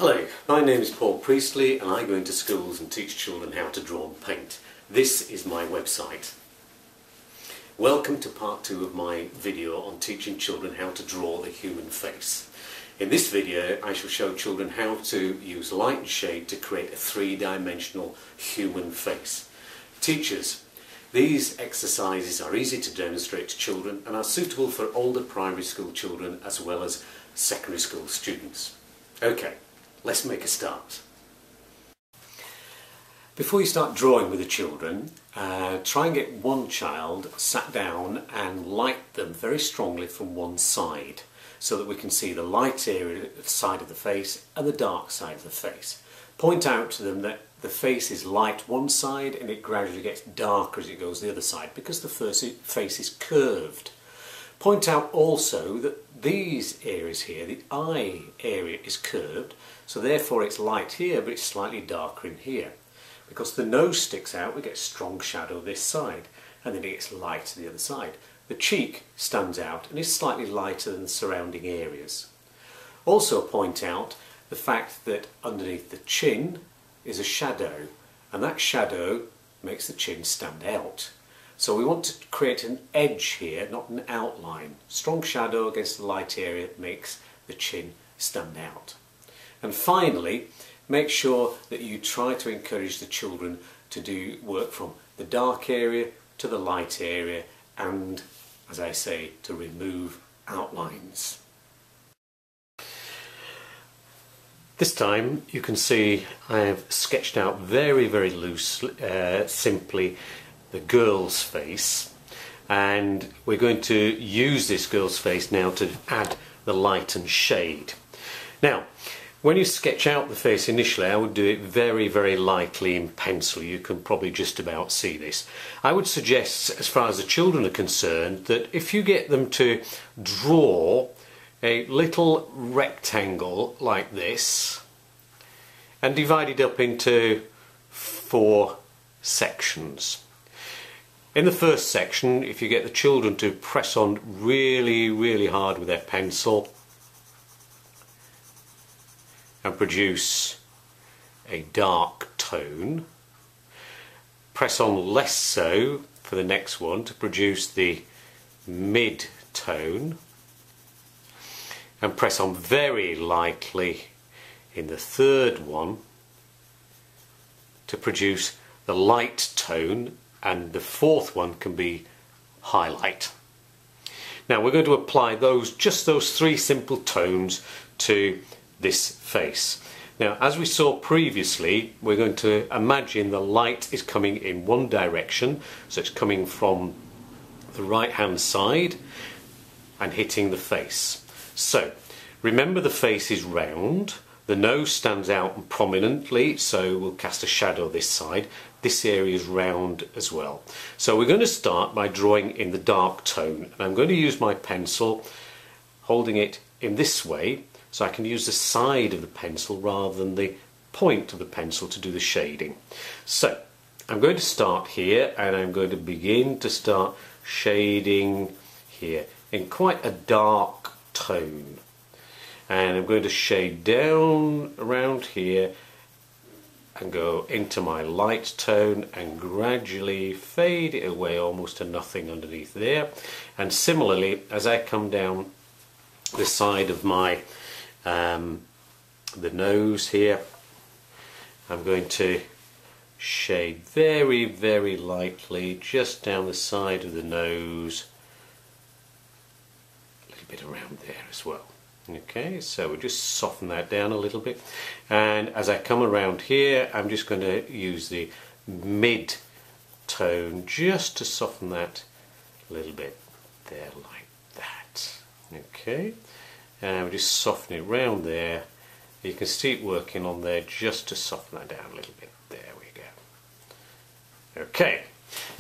Hello, my name is Paul Priestley and I go into schools and teach children how to draw and paint. This is my website. Welcome to part 2 of my video on teaching children how to draw the human face. In this video I shall show children how to use light and shade to create a three-dimensional human face. Teachers, these exercises are easy to demonstrate to children and are suitable for older primary school children as well as secondary school students. Okay, let's make a start. Before you start drawing with the children, try and get one child sat down and light them very strongly from one side so that we can see the light area side of the face and the dark side of the face. Point out to them that the face is light one side and it gradually gets darker as it goes the other side because the face is curved. Point out also that these areas here, the eye area is curved, so therefore it's light here but it's slightly darker in here. Because the nose sticks out, we get strong shadow this side and then it gets light to the other side. The cheek stands out and is slightly lighter than the surrounding areas. Also point out the fact that underneath the chin is a shadow and that shadow makes the chin stand out. So we want to create an edge here, not an outline. Strong shadow against the light area makes the chin stand out. And finally, make sure that you try to encourage the children to do work from the dark area to the light area and, as I say, to remove outlines. This time you can see I have sketched out very loose, simply the girl's face, and we're going to use this girl's face now to add the light and shade. Now, when you sketch out the face initially, I would do it very lightly in pencil. You can probably just about see this. I would suggest, as far as the children are concerned, that if you get them to draw a little rectangle like this and divide it up into 4 sections. In the first section, if you get the children to press on really hard with their pencil and produce a dark tone, press on less so for the next one to produce the mid tone, and press on very lightly in the third one to produce the light tone, and the fourth one can be highlight. Now we're going to apply just those 3 simple tones to this face. Now, as we saw previously, we're going to imagine the light is coming in one direction, so it's coming from the right hand side and hitting the face. So remember, the face is round, the nose stands out prominently, so we'll cast a shadow this side. This area is round as well. So we're going to start by drawing in the dark tone, and I'm going to use my pencil holding it in this way so I can use the side of the pencil rather than the point of the pencil to do the shading. So I'm going to start here and I'm going to begin to start shading here in quite a dark tone, and I'm going to shade down around here and go into my light tone and gradually fade it away almost to nothing underneath there. And similarly, as I come down the side of my the nose here, I'm going to shade very lightly just down the side of the nose, a little bit around there as well. Okay, so we'll just soften that down a little bit, and as I come around here I'm just going to use the mid tone just to soften that a little bit there, like that. Okay, and we'll just soften it round there. You can see it working on there just to soften that down a little bit. There we go. Okay,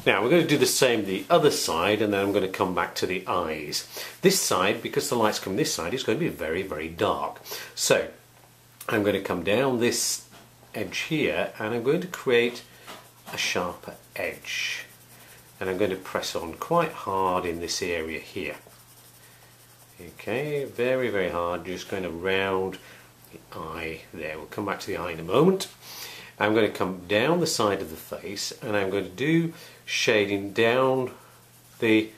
now we're going to do the same the other side, and then I'm going to come back to the eyes. This side, because the light's coming this side, is going to be very dark. So I'm going to come down this edge here and I'm going to create a sharper edge, and I'm going to press on quite hard in this area here. Okay, very hard, just going around the eye there. We'll come back to the eye in a moment. I'm going to come down the side of the face and I'm going to do shading down the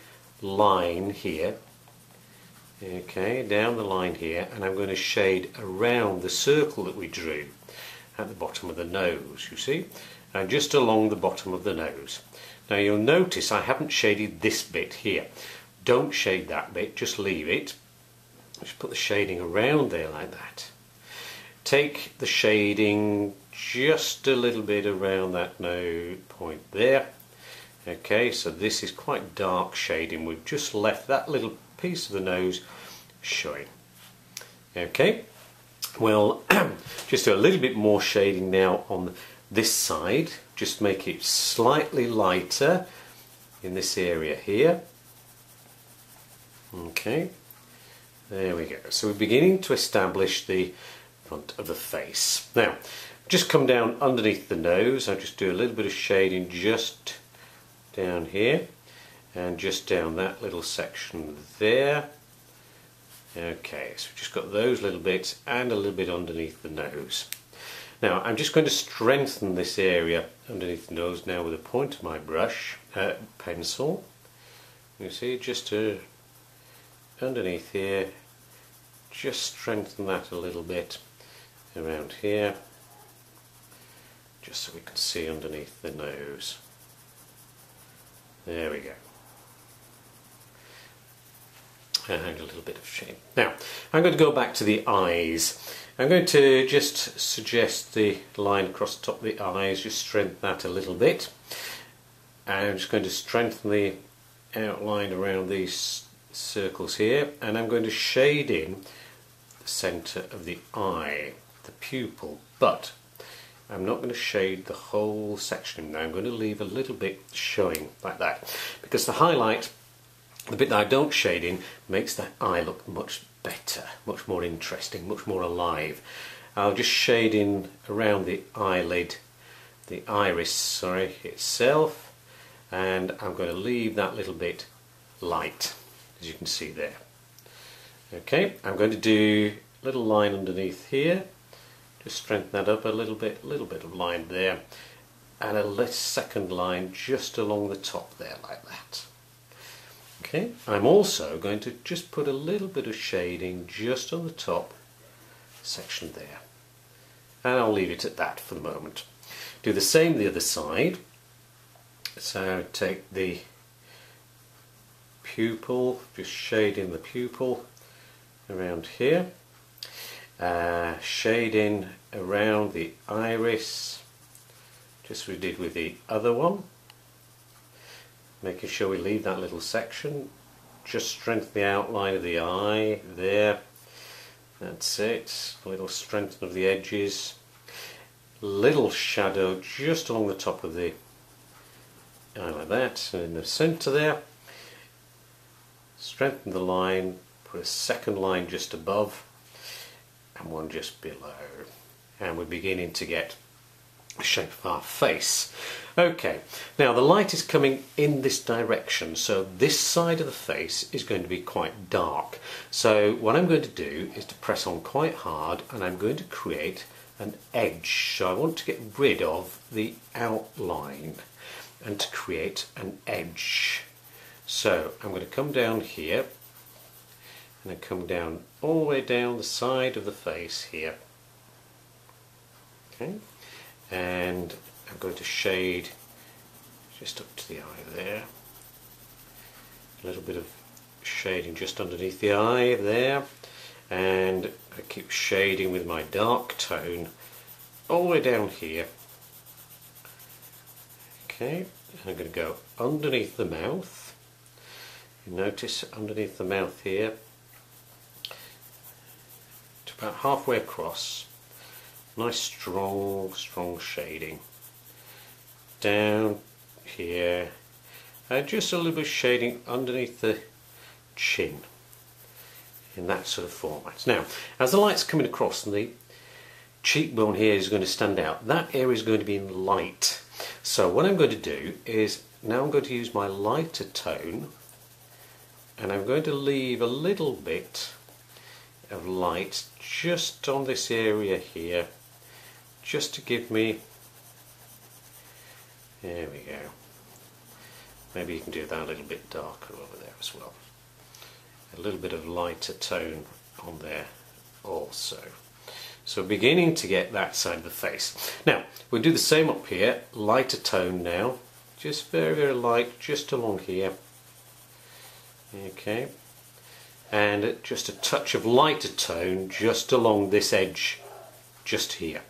line here. Okay, down the line here, and I'm going to shade around the circle that we drew at the bottom of the nose, you see, and just along the bottom of the nose. Now you'll notice I haven't shaded this bit here. Don't shade that bit, just leave it. Just put the shading around there like that. Take the shading just a little bit around that nose point there. Okay, so this is quite dark shading. We've just left that little piece of the nose showing. Okay, well, just do a little bit more shading now on this side. Just make it slightly lighter in this area here. Okay, there we go. So we're beginning to establish the front of the face. Now, just come down underneath the nose. I'll just do a little bit of shading just down here and just down that little section there. Okay, so we've just got those little bits and a little bit underneath the nose. Now I'm just going to strengthen this area underneath the nose now with the point of my brush, pencil. You see, just underneath here, just strengthen that a little bit around here, just so we can see underneath the nose. There we go. And a little bit of shade. Now, I'm going to go back to the eyes. I'm going to just suggest the line across the top of the eyes, just strengthen that a little bit. And I'm just going to strengthen the outline around these circles here, and I'm going to shade in the centre of the eye, the pupil, but I'm not going to shade the whole section now. I'm going to leave a little bit showing like that, because the highlight, the bit that I don't shade in, makes that eye look much better, much more interesting, much more alive. I'll just shade in around the eyelid, the iris, sorry, itself, and I'm going to leave that little bit light, as you can see there. Okay, I'm going to do a little line underneath here, just strengthen that up a little bit of line there, and a second line just along the top there like that. Okay, I'm also going to just put a little bit of shading just on the top section there, and I'll leave it at that for the moment. Do the same the other side. So take the pupil, just shade in the pupil around here, shade in around the iris, just as we did with the other one, making sure we leave that little section. Just strengthen the outline of the eye there, that's it, a little strengthen of the edges, little shadow just along the top of the eye like that, and in the centre there, strengthen the line, put a second line just above and one just below, and we're beginning to get the shape of our face. Okay, now the light is coming in this direction, so this side of the face is going to be quite dark. So what I'm going to do is to press on quite hard, and I'm going to create an edge. So I want to get rid of the outline and to create an edge. So I'm going to come down here and then come down all the way down the side of the face here. Okay, and I'm going to shade just up to the eye there. A little bit of shading just underneath the eye there, and I keep shading with my dark tone all the way down here. Okay, I'm going to go underneath the mouth. You notice underneath the mouth here, to about halfway across. Nice strong shading. Down here, and just a little bit of shading underneath the chin, in that sort of format. Now, as the light's coming across, and the cheekbone here is going to stand out, that area is going to be in light. So what I'm going to do is, now I'm going to use my lighter tone, and I'm going to leave a little bit of light just on this area here, just to give me, there we go, maybe you can do that a little bit darker over there as well, a little bit of lighter tone on there also. So beginning to get that side of the face. Now we'll do the same up here, lighter tone now, just very, very light, just along here. Okay, and just a touch of lighter tone just along this edge, just here.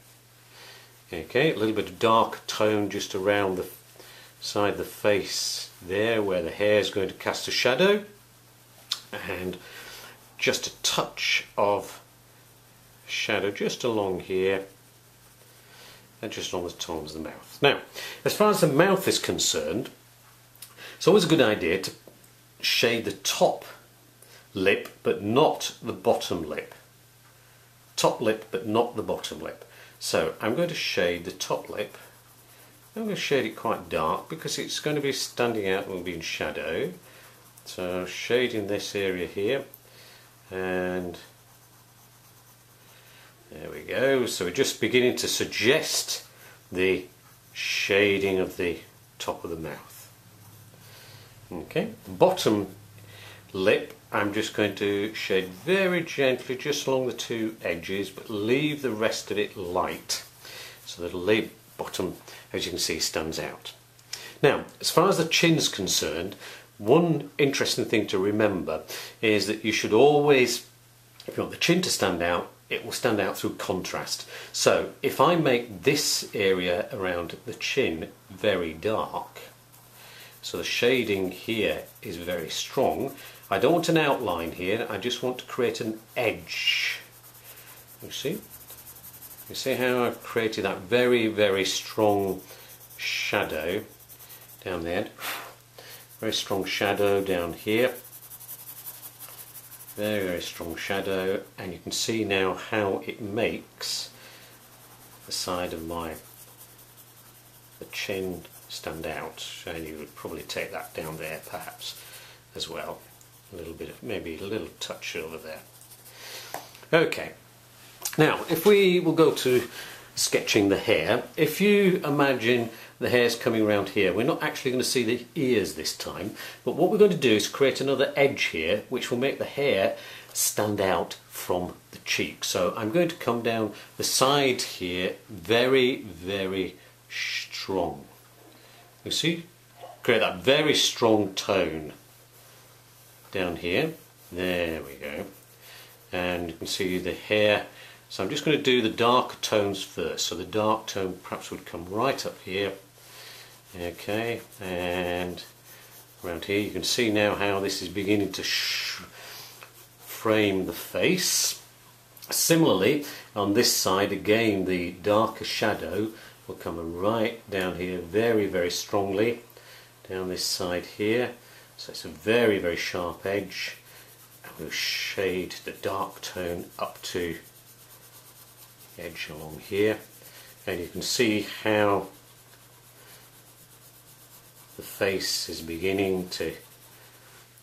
Okay, a little bit of dark tone just around the side of the face there, where the hair is going to cast a shadow, and just a touch of shadow just along here, and just along the tones of the mouth. Now, as far as the mouth is concerned, it's always a good idea to shade the top lip but not the bottom lip. Top lip but not the bottom lip. So I'm going to shade the top lip. I'm going to shade it quite dark because it's going to be standing out and will be in shadow. So shading this area here, and there we go. So we're just beginning to suggest the shading of the top of the mouth. Okay, bottom lip I'm just going to shade very gently just along the two edges, but leave the rest of it light so that the lip bottom, as you can see, stands out. Now, as far as the chin's concerned, one interesting thing to remember is that you should always, if you want the chin to stand out, it will stand out through contrast. So if I make this area around the chin very dark, so the shading here is very strong, I don't want an outline here, I just want to create an edge. You see how I've created that very, very strong shadow down there, very strong shadow down here, very, very strong shadow, and you can see now how it makes the side of the chin stand out, and you would probably take that down there perhaps as well, a little bit of, maybe a little touch over there. Okay, now if we will go to sketching the hair, if you imagine the hair's coming around here, we're not actually going to see the ears this time, but what we're going to do is create another edge here which will make the hair stand out from the cheek. So I'm going to come down the side here very, very strong. You see? Create that very strong tone down here. There we go. And you can see the hair. So I'm just going to do the darker tones first. So the dark tone perhaps would come right up here. Okay, and around here you can see now how this is beginning to frame the face. Similarly, on this side again, the darker shadow will come right down here very, very strongly down this side here. So it's a very, very sharp edge, and we'll shade the dark tone up to the edge along here, and you can see how the face is beginning to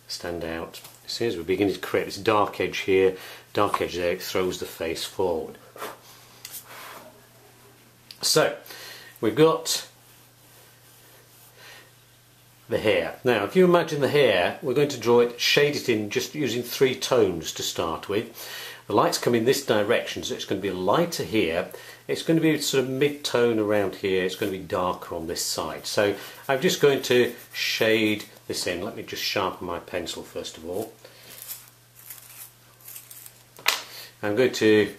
stand out. As soon as we're beginning to create this dark edge here, dark edge there, it throws the face forward. So we've got the hair. Now if you imagine the hair, we're going to draw it, shade it in just using 3 tones to start with. The lights come in this direction, so it's going to be lighter here, it's going to be sort of mid-tone around here, it's going to be darker on this side. So I'm just going to shade this in. Let me just sharpen my pencil first of all. I'm going to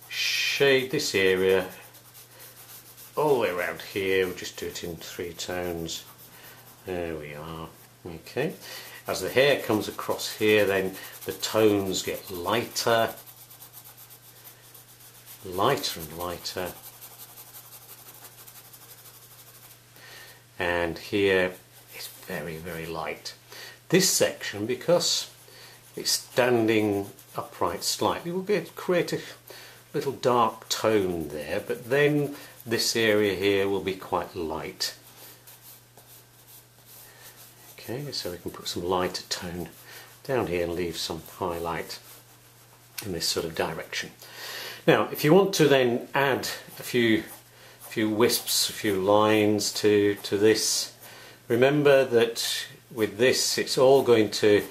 shade this area all the way around here. We'll just do it in 3 tones. There we are. Okay. As the hair comes across here, then the tones get lighter, lighter and lighter. And here it's very, very light. This section, because it's standing upright slightly, we'll create a little dark tone there, but then this area here will be quite light. Okay, so we can put some lighter tone down here and leave some highlight. in this sort of direction. Now if you want to then add a few wisps, a few lines to this, remember that with this it's all going to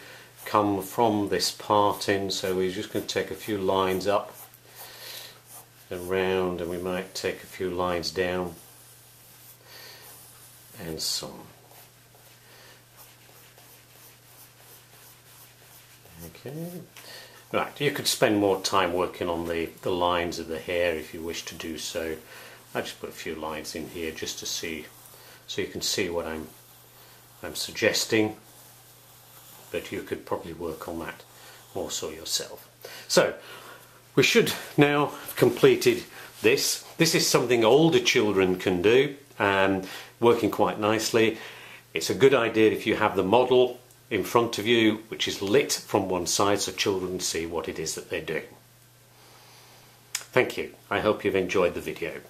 come from this part in, so we're just going to take a few lines up and round, and we might take a few lines down and so on. Okay. Right, you could spend more time working on the lines of the hair if you wish to do so. I just put a few lines in here just to see, so you can see what I'm suggesting, but you could probably work on that more so yourself. So we should now have completed this. This is something older children can do, working quite nicely. It's a good idea if you have the model in front of you which is lit from one side so children see what it is that they're doing. Thank you. I hope you've enjoyed the video.